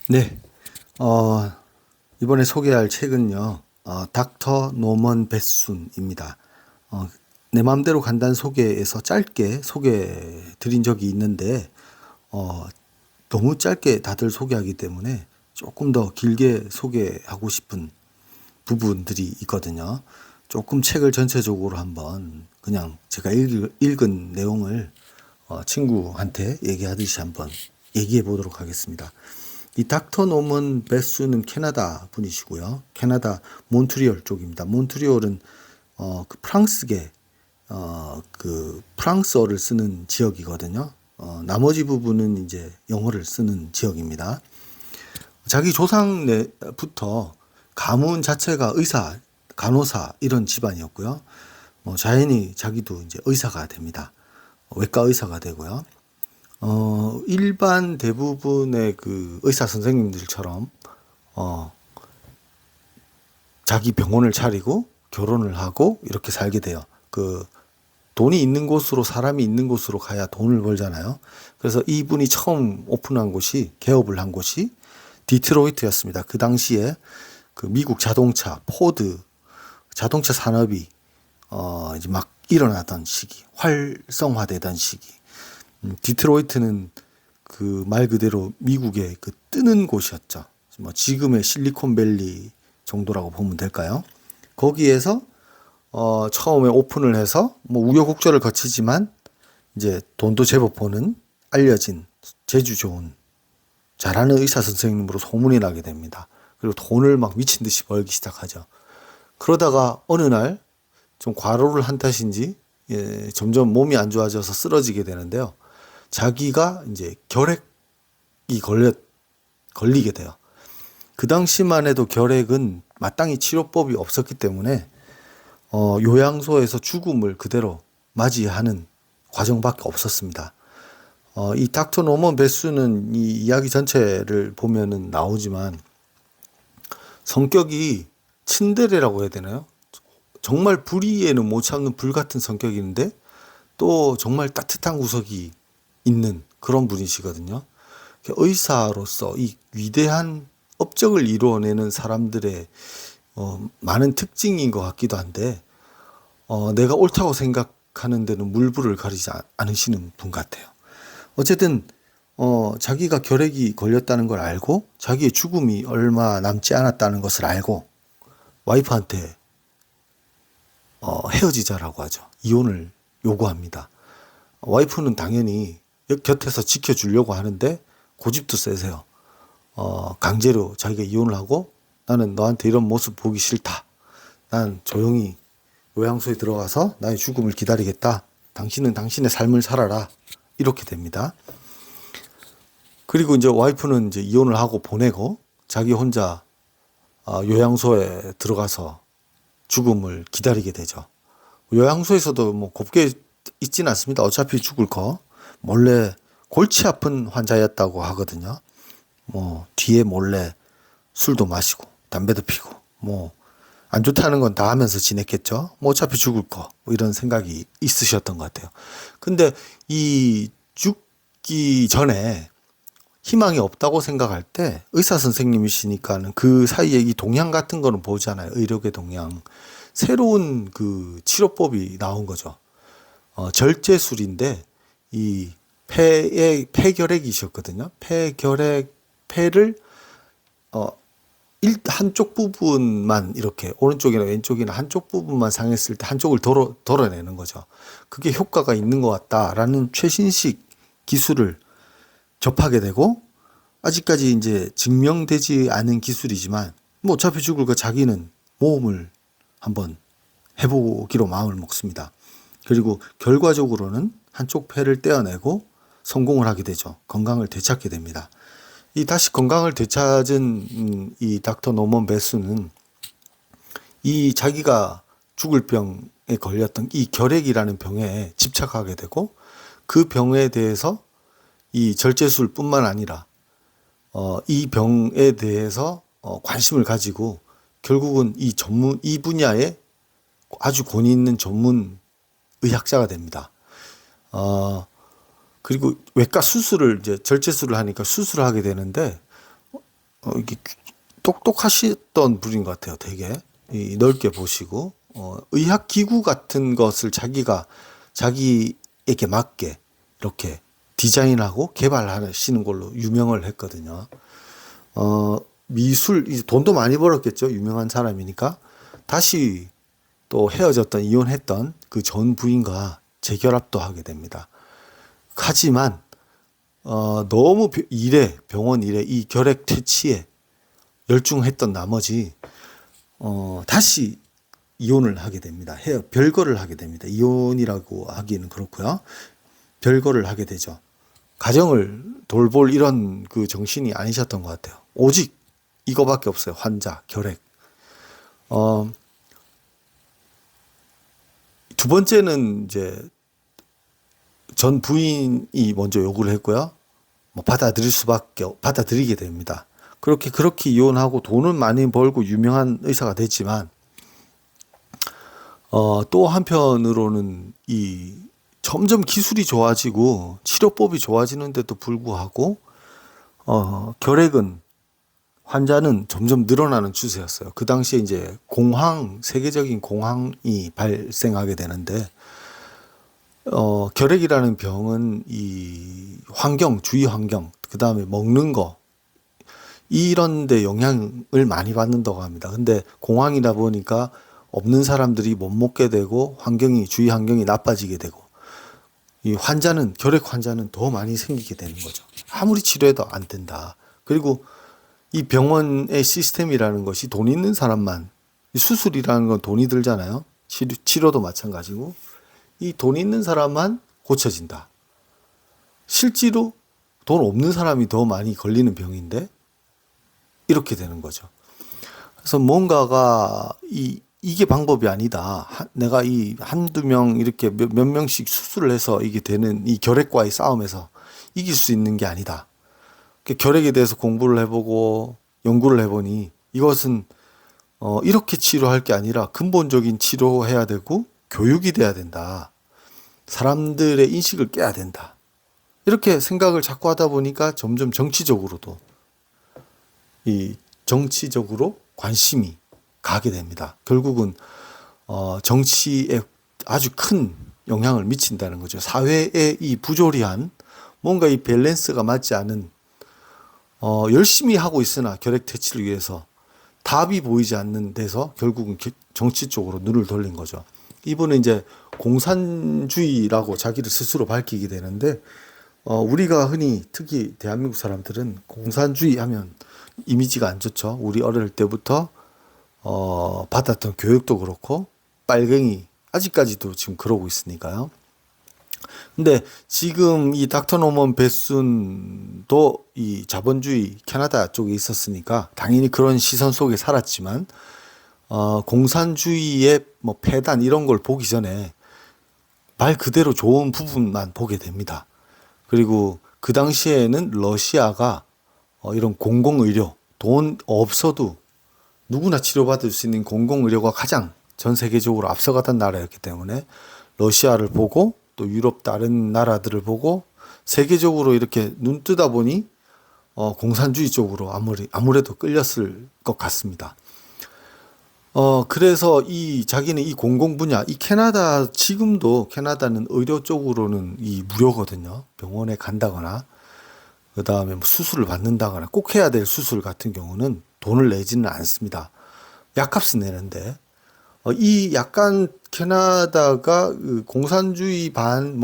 네, 어, 이번에 소개할 책은요, 닥터 노먼 베순입니다. 어, 내 마음대로 간단 소개에서 짧게 소개해 드린 적이 있는데, 어, 너무 짧게 다들 소개하기 때문에 조금 더 길게 소개하고 싶은 부분들이 있거든요. 조금 책을 전체적으로 한번 그냥 제가 읽은 내용을 친구한테 얘기하듯이 한번 얘기해 보도록 하겠습니다. 이 닥터 노먼 베스는 캐나다 분이시고요. 캐나다 몬트리올 쪽입니다. 몬트리올은 그 프랑스계 그 프랑스어를 쓰는 지역이거든요. 나머지 부분은 이제 영어를 쓰는 지역입니다. 자기 조상부터 가문 자체가 의사, 간호사 이런 집안이었고요. 뭐 자연히 자기도 이제 의사가 됩니다. 외과 의사가 되고요. 일반 대부분의 그 의사 선생님들처럼, 어, 자기 병원을 차리고 결혼을 하고 이렇게 살게 돼요. 그 돈이 있는 곳으로 사람이 있는 곳으로 가야 돈을 벌잖아요. 그래서 이분이 처음 오픈한 곳이 개업을 한 곳이 디트로이트였습니다. 그 당시에 그 미국 자동차 포드 자동차 산업이 이제 막 일어나던 시기, 활성화되던 시기. 디트로이트는 그 말 그대로 미국의 그 뜨는 곳이었죠. 뭐 지금의 실리콘밸리 정도라고 보면 될까요? 거기에서 처음에 오픈을 해서 뭐 우여곡절을 거치지만 이제 돈도 제법 버는 알려진 재주 좋은 잘하는 의사 선생님으로 소문이 나게 됩니다. 그리고 돈을 막 미친 듯이 벌기 시작하죠. 그러다가 어느 날 좀 과로를 한 탓인지 점점 몸이 안 좋아져서 쓰러지게 되는데요. 자기가 이제 결핵이 걸리게 돼요. 그 당시만 해도 결핵은 마땅히 치료법이 없었기 때문에 요양소에서 죽음을 그대로 맞이하는 과정밖에 없었습니다. 이 닥터 노먼 베스는 이 이야기 전체를 보면은 나오지만 성격이 츤데레라고 해야 되나요? 정말 불의에는 못 참는 불 같은 성격인데 또 정말 따뜻한 구석이 있는 그런 분이시거든요. 의사로서 이 위대한 업적을 이루어내는 사람들의 많은 특징인 것 같기도 한데 내가 옳다고 생각하는 데는 물불을 가리지 않으시는 분 같아요. 어쨌든 자기가 결핵이 걸렸다는 걸 알고 자기의 죽음이 얼마 남지 않았다는 것을 알고 와이프한테 헤어지자라고 하죠. 이혼을 요구합니다. 와이프는 당연히 곁에서 지켜주려고 하는데 고집도 세세요. 강제로 자기가 이혼을 하고 나는 너한테 이런 모습 보기 싫다. 난 조용히 요양소에 들어가서 나의 죽음을 기다리겠다. 당신은 당신의 삶을 살아라. 이렇게 됩니다. 그리고 이제 와이프는 이제 이혼을 하고 보내고 자기 혼자 요양소에 들어가서 죽음을 기다리게 되죠. 요양소에서도 뭐 곱게 있지는 않습니다. 어차피 죽을 거. 몰래 골치 아픈 환자였다고 하거든요. 뭐 뒤에 몰래 술도 마시고 담배도 피고 뭐 안 좋다는 건 다 하면서 지냈겠죠. 뭐 어차피 죽을 거. 뭐 이런 생각이 있으셨던 것 같아요. 근데 이 죽기 전에 희망이 없다고 생각할 때 의사 선생님이시니까는 그 사이에 이 동양 같은 거는 보잖아요. 의료계 동양. 새로운 그 치료법이 나온 거죠. 절제술인데 이 폐결핵이셨거든요. 폐를 어, 한쪽 부분만 이렇게 오른쪽이나 왼쪽이나 한쪽 부분만 상했을 때 한쪽을 덜어내는 거죠. 그게 효과가 있는 것 같다라는 최신식 기술을 접하게 되고 아직까지 이제 증명되지 않은 기술이지만 뭐 어차피 죽을 거 자기는 모험을 한번 해보기로 마음을 먹습니다. 그리고 결과적으로는 한쪽 폐를 떼어내고 성공을 하게 되죠. 건강을 되찾게 됩니다. 이 다시 건강을 되찾은 이 닥터 노먼 베스는 이 자기가 죽을 병에 걸렸던 이 결핵이라는 병에 집착하게 되고 그 병에 대해서 이 절제술뿐만 아니라 이 병에 대해서 관심을 가지고 결국은 이 분야에 아주 권위 있는 전문 의학자가 됩니다. 그리고 외과 수술을 이제 절제술을 하니까 수술을 하게 되는데 이게 똑똑하셨던 분인 것 같아요. 되게 넓게 보시고 의학 기구 같은 것을 자기에게 맞게 이렇게 디자인하고 개발하시는 걸로 유명을 했거든요. 미술 이제 돈도 많이 벌었겠죠. 유명한 사람이니까 다시 또 헤어졌던 이혼했던 그 전 부인과 재결합도 하게 됩니다. 하지만 너무 병원 일에 이 결핵 퇴치에 열중했던 나머지 다시 이혼을 하게 됩니다. 별거를 하게 됩니다. 이혼이라고 하기는 그렇고요. 별거를 하게 되죠. 가정을 돌볼 이런 그 정신이 아니셨던 것 같아요. 오직 이거밖에 없어요. 환자, 결핵. 두 번째는 이제 전 부인이 먼저 요구를 했고요. 뭐 받아들이게 됩니다. 그렇게 이혼하고 돈은 많이 벌고 유명한 의사가 됐지만, 또 한편으로는 점점 기술이 좋아지고 치료법이 좋아지는데도 불구하고, 환자는 점점 늘어나는 추세였어요. 그 당시에 이제 세계적인 공황이 발생하게 되는데, 결핵이라는 병은 주위 환경, 그 다음에 먹는 거, 이런 데 영향을 많이 받는다고 합니다. 근데 공황이다 보니까 없는 사람들이 못 먹게 되고 주위 환경이 나빠지게 되고 결핵 환자는 더 많이 생기게 되는 거죠. 아무리 치료해도 안 된다. 그리고 이 병원의 시스템이라는 것이 돈 있는 사람만, 수술이라는 건 돈이 들잖아요. 치료도 마찬가지고 이 돈 있는 사람만 고쳐진다. 실제로 돈 없는 사람이 더 많이 걸리는 병인데 이렇게 되는 거죠. 그래서 뭔가가 이게 방법이 아니다. 내가 한두 명 이렇게 몇 명씩 수술을 해서 이게 되는 이 결핵과의 싸움에서 이길 수 있는 게 아니다. 결핵에 대해서 공부를 해보고 연구를 해보니 이것은 이렇게 치료할 게 아니라 근본적인 치료해야 되고 교육이 돼야 된다. 사람들의 인식을 깨야 된다. 이렇게 생각을 자꾸 하다 보니까 점점 정치적으로 관심이 가게 됩니다. 결국은 정치에 아주 큰 영향을 미친다는 거죠. 사회의 이 부조리한 뭔가 이 밸런스가 맞지 않은 열심히 하고 있으나 결핵 퇴치를 위해서 답이 보이지 않는 데서 결국은 정치 쪽으로 눈을 돌린 거죠. 이분은 이제 공산주의라고 자기를 스스로 밝히게 되는데 우리가 특히 대한민국 사람들은 공산주의 하면 이미지가 안 좋죠. 우리 어릴 때부터 받았던 교육도 그렇고 빨갱이 아직까지도 지금 그러고 있으니까요. 근데 지금 이 닥터 노먼 베순도 이 자본주의 캐나다 쪽에 있었으니까 당연히 그런 시선 속에 살았지만 공산주의의 뭐 폐단 이런 걸 보기 전에 말 그대로 좋은 부분만 보게 됩니다. 그리고 그 당시에는 러시아가 이런 공공의료, 돈 없어도 누구나 치료받을 수 있는 공공의료가 가장 전 세계적으로 앞서가던 나라였기 때문에 러시아를 보고 또 유럽 다른 나라들을 보고 세계적으로 이렇게 눈 뜨다 보니 공산주의 쪽으로 아무래도 끌렸을 것 같습니다. 그래서 자기는 이 공공 분야, 지금도 캐나다는 의료 쪽으로는 무료거든요. 병원에 간다거나, 그 다음에 뭐 수술을 받는다거나, 꼭 해야 될 수술 같은 경우는 돈을 내지는 않습니다. 약값은 내는데, 약간 캐나다가 공산주의 반,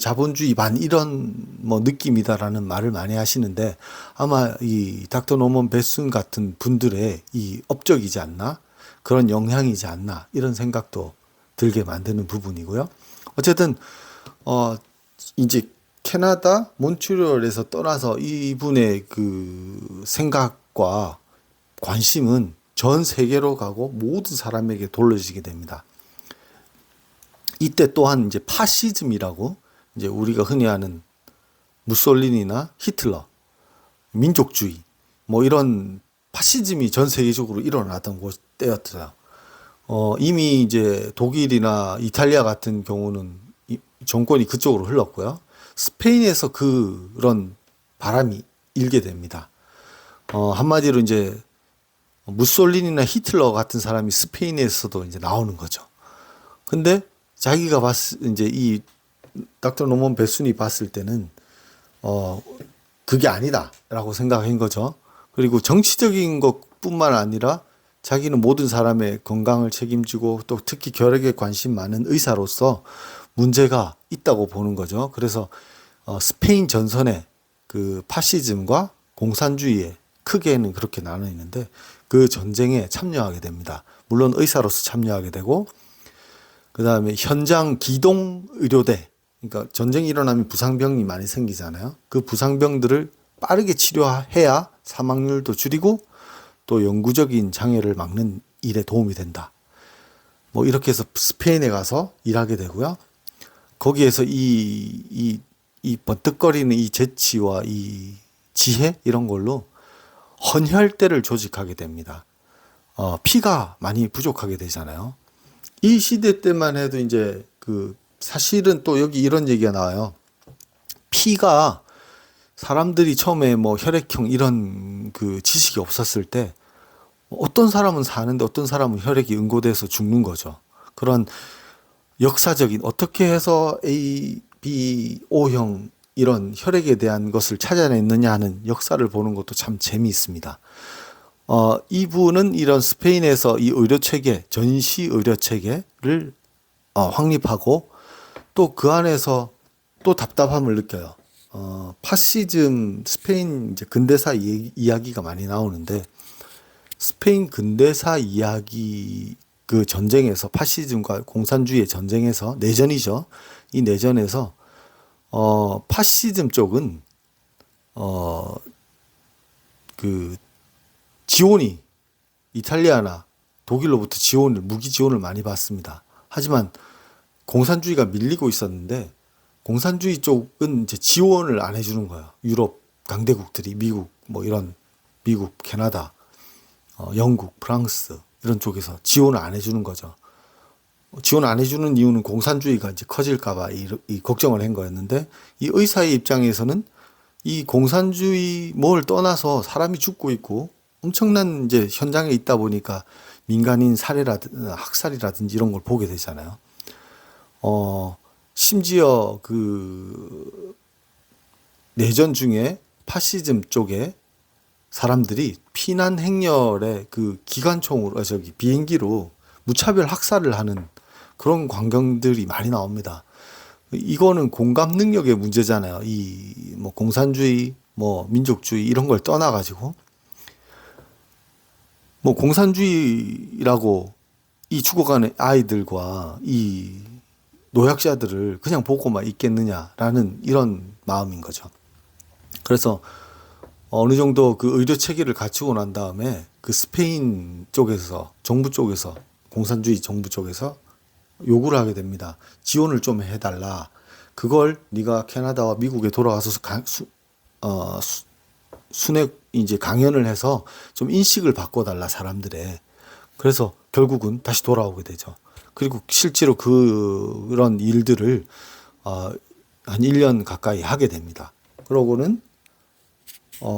자본주의 반 이런 느낌이다라는 말을 많이 하시는데 아마 이 닥터 노먼 베슨 같은 분들의 업적이지 않나? 그런 영향이지 않나? 이런 생각도 들게 만드는 부분이고요. 어쨌든, 이제 캐나다 몬트리올에서 떠나서 이분의 그 생각과 관심은 전 세계로 가고 모든 사람에게 돌려지게 됩니다. 이때 또한 이제 파시즘이라고 이제 우리가 흔히 아는 무솔리니나 히틀러, 민족주의 이런 파시즘이 전 세계적으로 일어나던 때였어요. 이미 이제 독일이나 이탈리아 같은 경우는 정권이 그쪽으로 흘렀고요. 스페인에서 그런 바람이 일게 됩니다. 한마디로 이제 무솔리니나 히틀러 같은 사람이 스페인에서도 이제 나오는 거죠. 근데 자기가 이제 이 닥터 노먼 베순이 봤을 때는 그게 아니다라고 생각한 거죠. 그리고 정치적인 것뿐만 아니라 자기는 모든 사람의 건강을 책임지고 또 특히 결핵에 관심 많은 의사로서 문제가 있다고 보는 거죠. 그래서 스페인 전선에 그 파시즘과 공산주의에 크게는 그렇게 나눠 있는데 그 전쟁에 참여하게 됩니다. 물론 의사로서 참여하게 되고 그 다음에 현장 기동 의료대, 그러니까 전쟁이 일어나면 부상병이 많이 생기잖아요. 그 부상병들을 빠르게 치료해야 사망률도 줄이고 또 영구적인 장애를 막는 일에 도움이 된다. 뭐 이렇게 해서 스페인에 가서 일하게 되고요. 거기에서 이 번뜩거리는 이 재치와 이 지혜 이런 걸로 헌혈대를 조직하게 됩니다. 피가 많이 부족하게 되잖아요. 이 시대 때만 해도 이제 사실은 또 여기 이런 얘기가 나와요. 피가 사람들이 처음에 뭐 혈액형 이런 그 지식이 없었을 때 어떤 사람은 사는데 어떤 사람은 혈액이 응고돼서 죽는 거죠. 그런 역사적인 어떻게 해서 A, B, O형 이런 혈액에 대한 것을 찾아냈느냐 하는 역사를 보는 것도 참 재미있습니다. 이분은 이런 스페인에서 이 의료 체계, 전시 의료 체계를 확립하고 또 그 안에서 또 답답함을 느껴요. 파시즘, 스페인 이제 근대사 이야기가 많이 나오는데 스페인 근대사 이야기 그 전쟁에서 파시즘과 공산주의의 전쟁에서 내전이죠. 이 내전에서 파시즘 쪽은 그 지원이 이탈리아나 독일로부터 무기 지원을 많이 받습니다. 하지만 공산주의가 밀리고 있었는데 공산주의 쪽은 이제 지원을 안 해주는 거예요. 유럽 강대국들이 미국 미국, 캐나다, 영국, 프랑스 이런 쪽에서 지원을 안 해주는 거죠. 지원 안 해주는 이유는 공산주의가 이제 커질까봐 이 걱정을 한 거였는데 이 의사의 입장에서는 이 공산주의 뭘 떠나서 사람이 죽고 있고 엄청난 이제 현장에 있다 보니까 민간인 살해라든지 학살이라든지 이런 걸 보게 되잖아요. 심지어 그 내전 중에 파시즘 쪽에 사람들이 피난 행렬에 그 기관총으로 비행기로 무차별 학살을 하는 그런 광경들이 많이 나옵니다. 이거는 공감 능력의 문제잖아요. 뭐 공산주의, 뭐 민족주의 이런 걸 떠나가지고 뭐 공산주의라고 이 죽어가는 아이들과 이 노약자들을 그냥 보고만 있겠느냐라는 이런 마음인 거죠. 그래서 어느 정도 그 의료 체계를 갖추고 난 다음에 그 스페인 쪽에서 정부 쪽에서 공산주의 정부 쪽에서 요구를 하게 됩니다. 지원을 좀 해달라. 그걸 네가 캐나다와 미국에 돌아가서 순회 이제 강연을 해서 좀 인식을 바꿔달라 사람들의. 그래서 결국은 다시 돌아오게 되죠. 그리고 실제로 그런 일들을 한 1년 가까이 하게 됩니다. 그러고는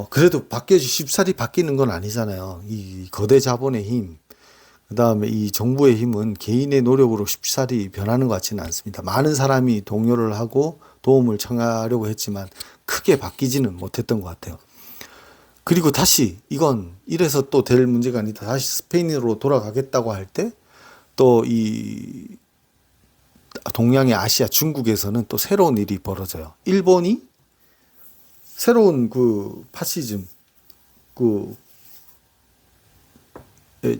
그래도 쉽사리 바뀌는 건 아니잖아요. 이 거대 자본의 힘, 그 다음에 이 정부의 힘은 개인의 노력으로 쉽사리 변하는 것 같지는 않습니다. 많은 사람이 동요를 하고 도움을 청하려고 했지만 크게 바뀌지는 못했던 것 같아요. 그리고 다시 이건 이래서 또 될 문제가 아니다. 다시 스페인으로 돌아가겠다고 할 때 또 이 동양의 아시아 중국에서는 또 새로운 일이 벌어져요. 일본이 새로운 그 파시즘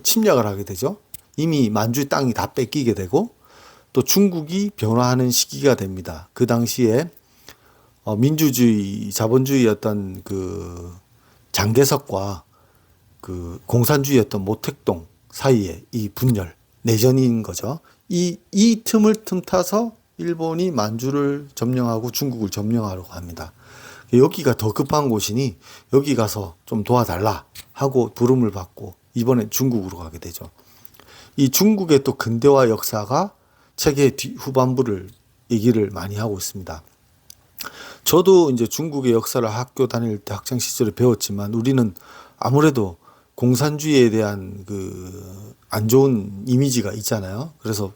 침략을 하게 되죠. 이미 만주의 땅이 다 뺏기게 되고 또 중국이 변화하는 시기가 됩니다. 그 당시에 민주주의, 자본주의였던 그 장개석과 그 공산주의였던 모택동 사이에 이 분열, 내전인 거죠. 이 틈을 틈타서 일본이 만주를 점령하고 중국을 점령하려고 합니다. 여기가 더 급한 곳이니 여기 가서 좀 도와달라 하고 부름을 받고 이번엔 중국으로 가게 되죠. 이 중국의 또 근대화 역사가 책의 후반부를 얘기를 많이 하고 있습니다. 저도 이제 중국의 역사를 학교 다닐 때 학창 시절에 배웠지만 우리는 아무래도 공산주의에 대한 그 안 좋은 이미지가 있잖아요. 그래서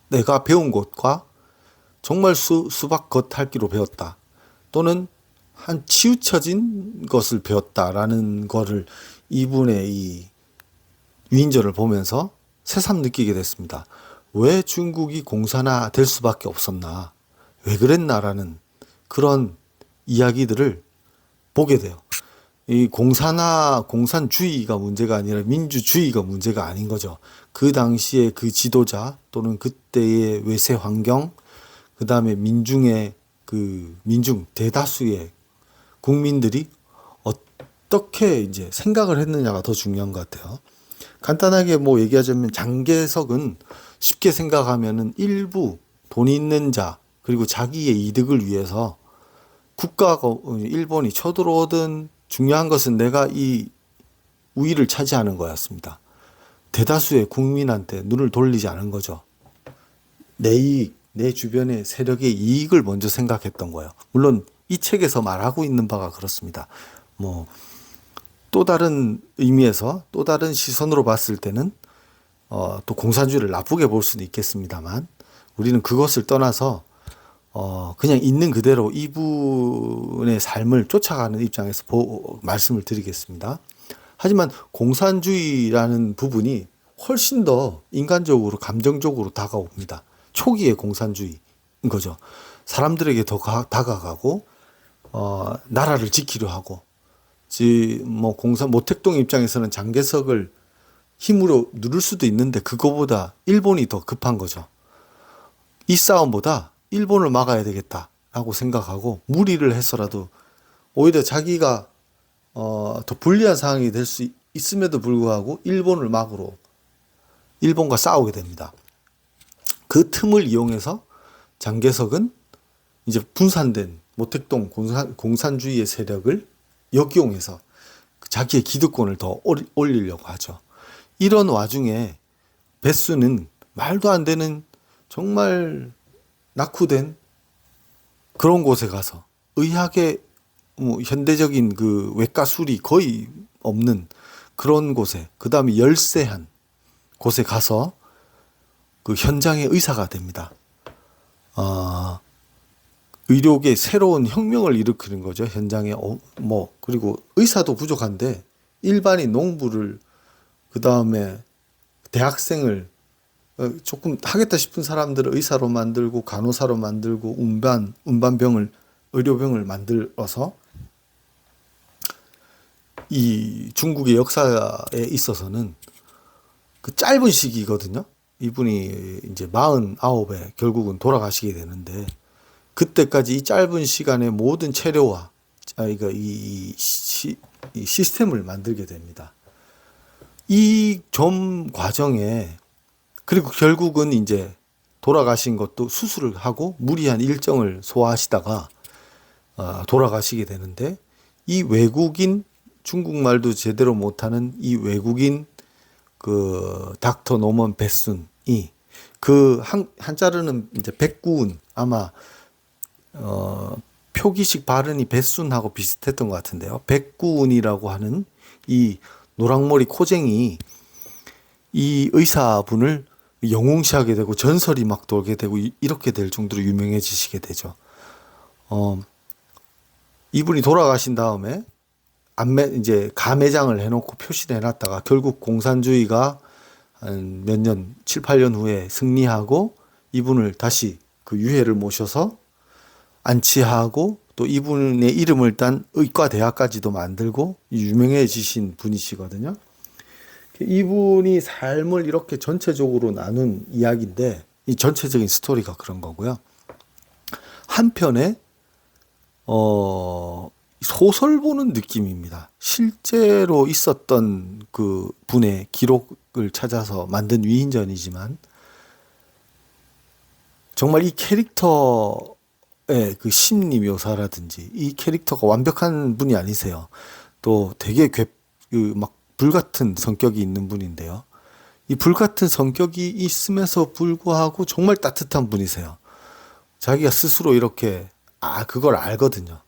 내가 배운 것과 정말 수박 겉핥기로 배웠다. 또는 한 치우쳐진 것을 배웠다라는 거를 이분의 이 위인전을 보면서 새삼 느끼게 됐습니다. 왜 중국이 공산화 될 수밖에 없었나? 왜 그랬나라는 그런 이야기들을 보게 돼요. 이 공산주의가 문제가 아니라 민주주의가 문제가 아닌 거죠. 그 당시에 그 지도자 또는 그때의 외세 환경, 그 다음에 민중 대다수의 국민들이 어떻게 이제 생각을 했느냐가 더 중요한 것 같아요. 간단하게 뭐 얘기하자면 장개석은 쉽게 생각하면은 일부 돈 있는 자 그리고 자기의 이득을 위해서 국가가 일본이 쳐들어오든 중요한 것은 내가 이 우위를 차지하는 거였습니다. 대다수의 국민한테 눈을 돌리지 않은 거죠. 내 이익, 내 주변의 세력의 이익을 먼저 생각했던 거예요. 물론 이 책에서 말하고 있는 바가 그렇습니다. 뭐 또 다른 의미에서 또 다른 시선으로 봤을 때는 또 공산주의를 나쁘게 볼 수도 있겠습니다만 우리는 그것을 떠나서 그냥 있는 그대로 이분의 삶을 쫓아가는 입장에서 말씀을 드리겠습니다. 하지만 공산주의라는 부분이 훨씬 더 인간적으로 감정적으로 다가옵니다. 초기의 공산주의인 거죠. 사람들에게 더 다가가고 나라를 지키려 하고 뭐 모택동 입장에서는 장개석을 힘으로 누를 수도 있는데 그거보다 일본이 더 급한 거죠. 이 싸움보다 일본을 막아야 되겠다라고 생각하고 무리를 해서라도 오히려 자기가 더 불리한 상황이 될 수 있음에도 불구하고 일본을 막으로 일본과 싸우게 됩니다. 그 틈을 이용해서 장개석은 이제 분산된 모택동 공산주의의 세력을 역이용해서 자기의 기득권을 더 올리려고 하죠. 이런 와중에 배수는 말도 안 되는 정말 낙후된 그런 곳에 가서 의학의 현대적인 그 외과술이 거의 없는 그런 곳에, 그 다음에 열세한 곳에 가서 그 현장의 의사가 됩니다. 의료계 새로운 혁명을 일으키는 거죠. 현장에 그리고 의사도 부족한데 일반인 농부를 그 다음에 대학생을 조금 하겠다 싶은 사람들을 의사로 만들고 간호사로 만들고 의료병을 만들어서 이 중국의 역사에 있어서는 그 짧은 시기거든요. 이분이 이제 49에 결국은 돌아가시게 되는데 그때까지 이 짧은 시간에 모든 체료와 이 시스템을 만들게 됩니다. 이 점 과정에 그리고 결국은 이제 돌아가신 것도 수술을 하고 무리한 일정을 소화하시다가 돌아가시게 되는데 이 외국인 중국말도 제대로 못하는 이 외국인 그 닥터 노먼 베순이 그 한자로는 이제 백구운 아마 표기식 발음이 베순하고 비슷했던 것 같은데요. 백구운이라고 하는 이 노랑머리 코쟁이 이 의사분을 영웅시하게 되고 전설이 막 돌게 되고 이렇게 될 정도로 유명해지시게 되죠. 이분이 돌아가신 다음에 이제 가매장을 해놓고 표시를 해놨다가 결국 공산주의가 한 몇 년, 7, 8년 후에 승리하고 이분을 다시 그 유해를 모셔서 안치하고 또 이분의 이름을 딴 의과대학까지도 만들고 유명해지신 분이시거든요. 이분이 삶을 이렇게 전체적으로 나눈 이야기인데 이 전체적인 스토리가 그런 거고요. 한편에 소설 보는 느낌입니다. 실제로 있었던 그 분의 기록을 찾아서 만든 위인전이지만 정말 이 캐릭터의 그 심리 묘사라든지 이 캐릭터가 완벽한 분이 아니세요. 또 되게 막 불같은 성격이 있는 분인데요. 이 불같은 성격이 있음에도 불구하고 정말 따뜻한 분이세요. 자기가 스스로 이렇게 그걸 알거든요.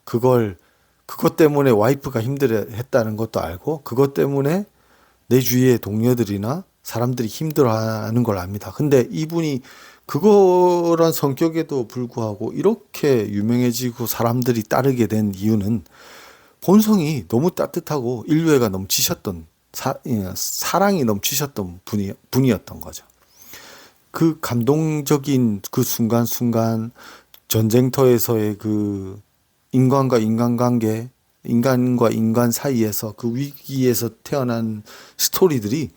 그걸 그것 때문에 와이프가 힘들어했다는 것도 알고 그것 때문에 내 주위의 동료들이나 사람들이 힘들어하는 걸 압니다. 근데 이분이 그거란 성격에도 불구하고 이렇게 유명해지고 사람들이 따르게 된 이유는 본성이 너무 따뜻하고 인류애가 넘치셨던 사랑이 넘치셨던 분이었던 거죠. 그 감동적인 그 순간순간 전쟁터에서의 그 인간과 인간관계, 인간과 인간 사이에서 그 위기에서 태어난 스토리들이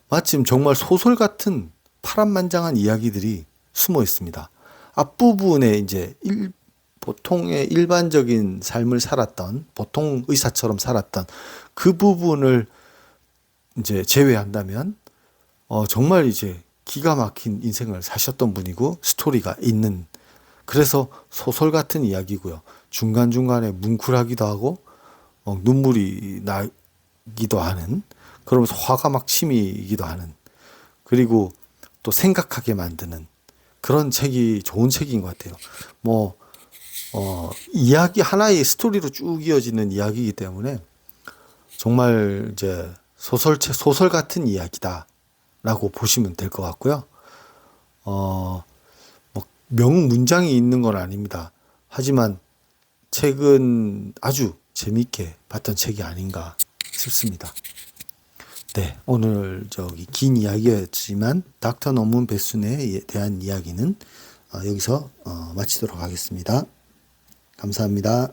마침 정말 소설 같은 파란만장한 이야기들이 숨어 있습니다. 앞부분에 이제 보통의 일반적인 삶을 살았던, 보통 의사처럼 살았던 그 부분을 이제 제외한다면, 정말 이제 기가 막힌 인생을 사셨던 분이고, 스토리가 있는, 그래서 소설 같은 이야기고요. 중간중간에 뭉클하기도 하고, 눈물이 나기도 하는, 그러면서 화가 막 치미기도 하는, 그리고 또 생각하게 만드는 그런 책이 좋은 책인 것 같아요. 뭐, 이야기 하나의 스토리로 쭉 이어지는 이야기이기 때문에 정말 이제 소설 같은 이야기다라고 보시면 될 것 같고요. 뭐 명문장이 있는 건 아닙니다. 하지만 책은 아주 재미있게 봤던 책이 아닌가 싶습니다. 네, 오늘 긴 이야기였지만 닥터 논문 배순에 대한 이야기는 여기서 마치도록 하겠습니다. 감사합니다.